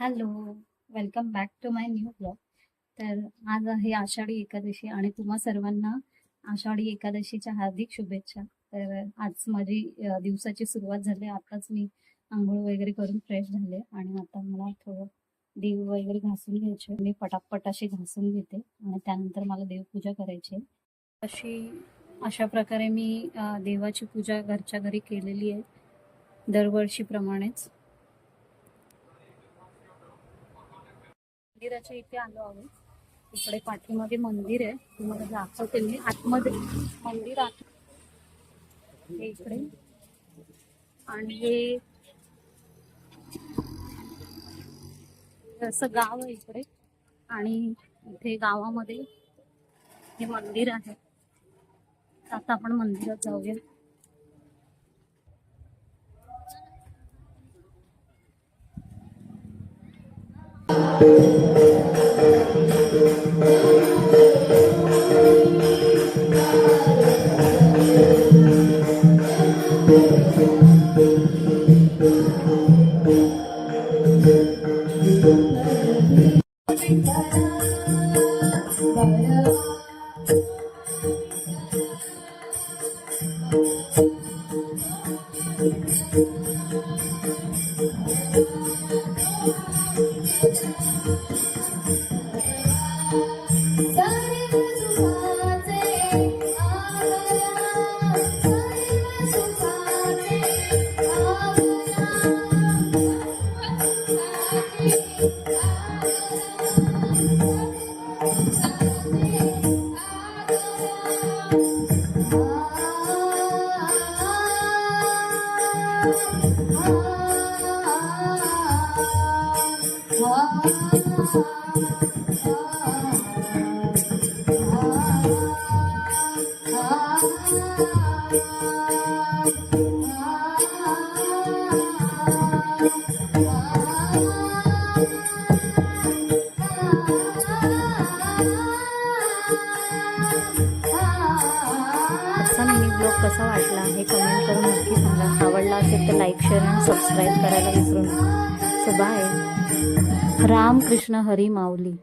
Hello, welcome back to my new blog. तर आज आहे आषाढी एकादशी आणि तुम्हा सर्वांना आषाढी एकादशीच्या हार्दिक शुभेच्छा. तर आज माझी दिवसाची सुरुवात झाली. आताच मी आंघोळ वगैरे करून फ्रेश झाले आणि आता मला थोडं देव वगैरे घासून घ्यायचे. मी पटापट अशी घासून घेते आणि त्यानंतर मला देवपूजा करायची आहे. अशा प्रकारे मी देवाची पूजा घरच्या घरी केलेली आहे दरवर्षीप्रमाणेच. मंदिराच्या इथे आलो आहोत. इकडे पाठीमध्ये मंदिर आहे, तुम्हाला दाखवते मी. आतमध्ये मंदिर आहे इकडे आणि हे असं गाव आहे इकडे आणि इथे गावामध्ये हे मंदिर आहे. आता आपण मंदिरात जाऊया. ब्लॉग कसा वाटला हे कमेंट करून नक्की सांगा. आवडला असेल तर लाईक, शेअर आणि सबस्क्राईब करायला विसरू नका. So bye. राम कृष्ण हरी माऊली.